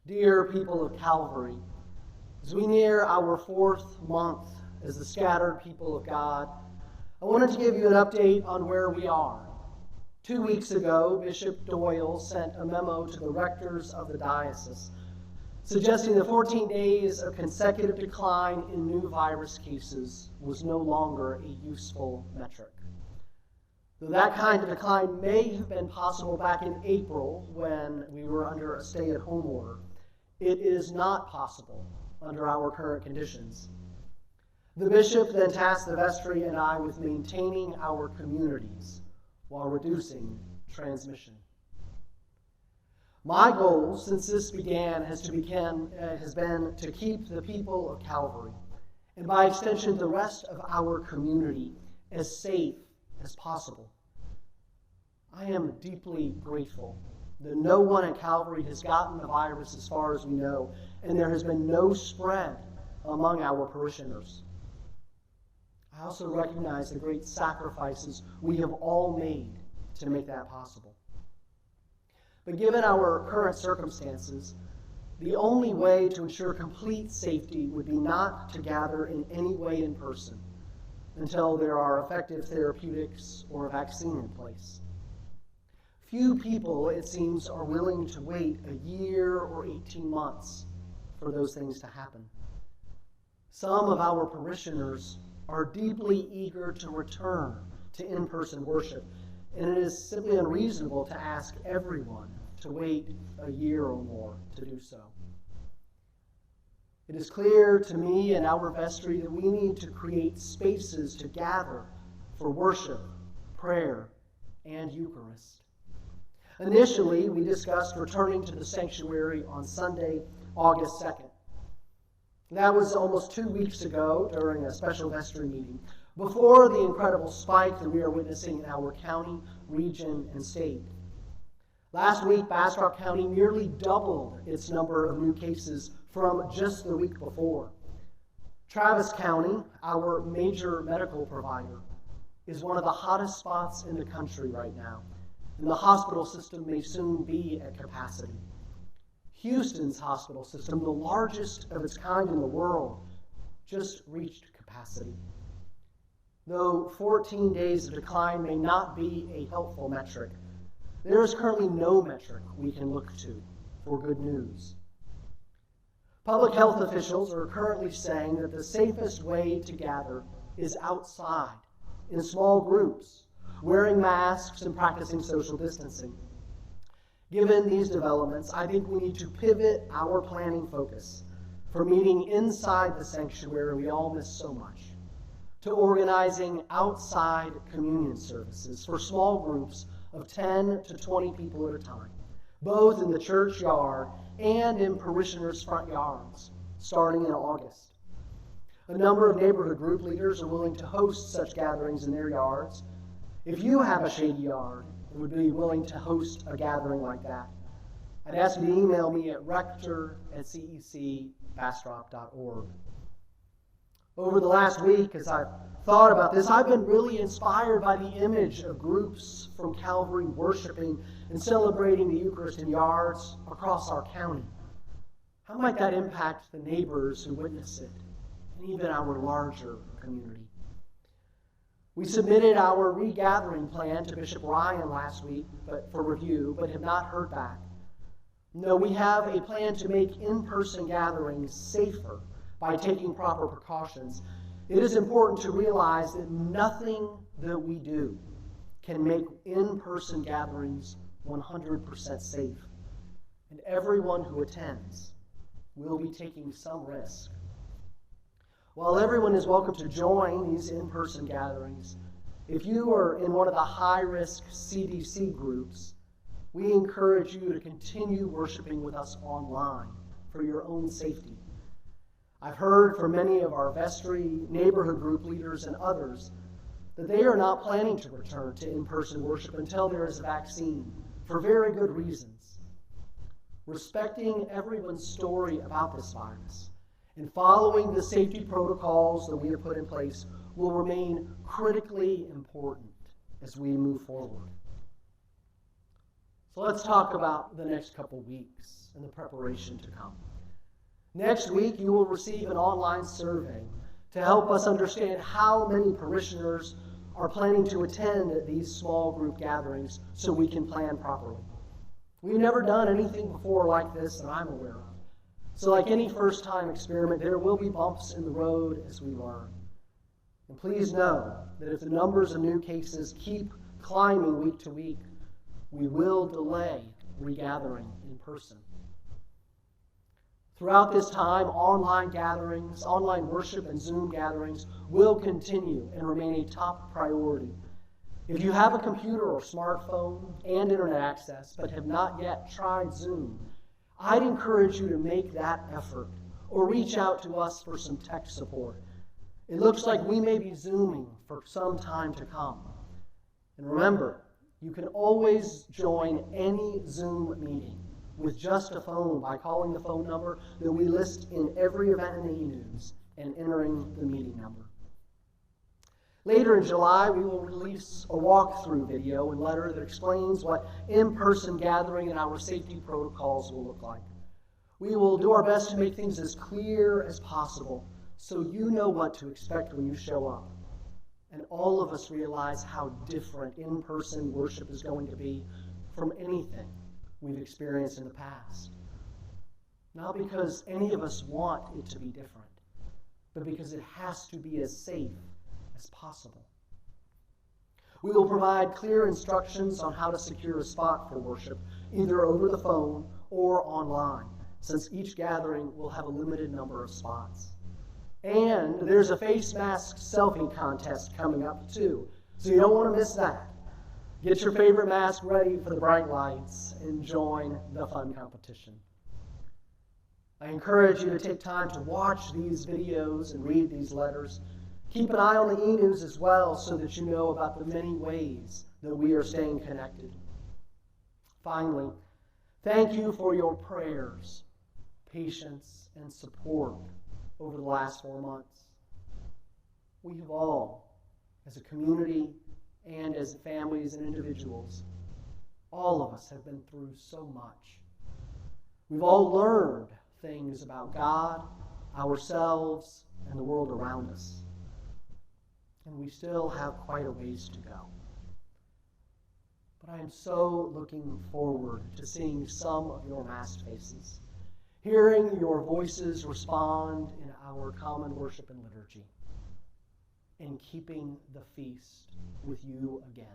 Dear people of Calvary, as we near our 4th month as the scattered people of God, I wanted to give you an update on where we are. 2 weeks ago, Bishop Doyle sent a memo to the rectors of the diocese suggesting that 14 days of consecutive decline in new virus cases was no longer a useful metric. Though that kind of decline may have been possible back in April when we were under a stay-at-home order, it is not possible under our current conditions. The bishop then tasked the vestry and I with maintaining our communities while reducing transmission. My goal since this began has been to keep the people of Calvary, and by extension the rest of our community, as safe as possible. I am deeply grateful that no one at Calvary has gotten the virus as far as we know, and there has been no spread among our parishioners. I also recognize the great sacrifices we have all made to make that possible. But given our current circumstances, the only way to ensure complete safety would be not to gather in any way in person until there are effective therapeutics or a vaccine in place. Few people, it seems, are willing to wait a year or 18 months for those things to happen. Some of our parishioners are deeply eager to return to in-person worship, and it is simply unreasonable to ask everyone to wait a year or more to do so. It is clear to me and our vestry that we need to create spaces to gather for worship, prayer, and Eucharist. Initially, we discussed returning to the sanctuary on Sunday, August 2nd. That was almost 2 weeks ago during a special vestry meeting, before the incredible spike that we are witnessing in our county, region, and state. Last week, Bastrop County nearly doubled its number of new cases from just the week before. Travis County, our major medical provider, is one of the hottest spots in the country right now, and the hospital system may soon be at capacity. Houston's hospital system, the largest of its kind in the world, just reached capacity. Though 14 days of decline may not be a helpful metric, there is currently no metric we can look to for good news. Public health officials are currently saying that the safest way to gather is outside, in small groups, wearing masks and practicing social distancing. Given these developments, I think we need to pivot our planning focus from meeting inside the sanctuary we all miss so much to organizing outside communion services for small groups of 10 to 20 people at a time, both in the church yard and in parishioners' front yards, starting in August. A number of neighborhood group leaders are willing to host such gatherings in their yards. If you have a shady yard and would be willing to host a gathering like that, I'd ask you to email me at rector@cecbastrop.org. Over the last week, as I've thought about this, I've been really inspired by the image of groups from Calvary worshiping and celebrating the Eucharist in yards across our county. How might that impact the neighbors who witness it, and even our larger community? We submitted our Regathering Plan to Bishop Ryan last week for review, but have not heard back. No, we have a plan to make in-person gatherings safer by taking proper precautions. It is important to realize that nothing that we do can make in-person gatherings 100% safe. And everyone who attends will be taking some risk. While everyone is welcome to join these in-person gatherings, if you are in one of the high-risk CDC groups, we encourage you to continue worshiping with us online for your own safety. I've heard from many of our vestry, neighborhood group leaders, and others that they are not planning to return to in-person worship until there is a vaccine, for very good reasons. Respecting everyone's story about this virus and following the safety protocols that we have put in place will remain critically important as we move forward. So let's talk about the next couple weeks and the preparation to come. Next week, you will receive an online survey to help us understand how many parishioners are planning to attend these small group gatherings so we can plan properly. We've never done anything before like this that I'm aware of. So like any first-time experiment, there will be bumps in the road as we learn. And please know that if the numbers of new cases keep climbing week to week, we will delay regathering in person. Throughout this time, online gatherings, online worship and Zoom gatherings will continue and remain a top priority. If you have a computer or smartphone and internet access but have not yet tried Zoom, I'd encourage you to make that effort or reach out to us for some tech support. It looks like we may be Zooming for some time to come. And remember, you can always join any Zoom meeting with just a phone by calling the phone number that we list in every event in the e-news and entering the meeting number. Later in July, we will release a walkthrough video and letter that explains what in-person gathering and our safety protocols will look like. We will do our best to make things as clear as possible so you know what to expect when you show up. And all of us realize how different in-person worship is going to be from anything we've experienced in the past. Not because any of us want it to be different, but because it has to be as safe as possible. We will provide clear instructions on how to secure a spot for worship, either over the phone or online, since each gathering will have a limited number of spots. And there's a Facemask selfie contest coming up too, so you don't want to miss that. Get your favorite mask ready for the bright lights and join the fun competition. I encourage you to take time to watch these videos and read these letters. Keep an eye on the e-news as well so that you know about the many ways that we are staying connected. Finally, thank you for your prayers, patience, and support over the last 4 months. We have all, as a community and as families and individuals, all of us have been through so much. We've all learned things about God, ourselves, and the world around us. And we still have quite a ways to go. But I am so looking forward to seeing some of your masked faces, hearing your voices respond in our common worship and liturgy, and keeping the feast with you again.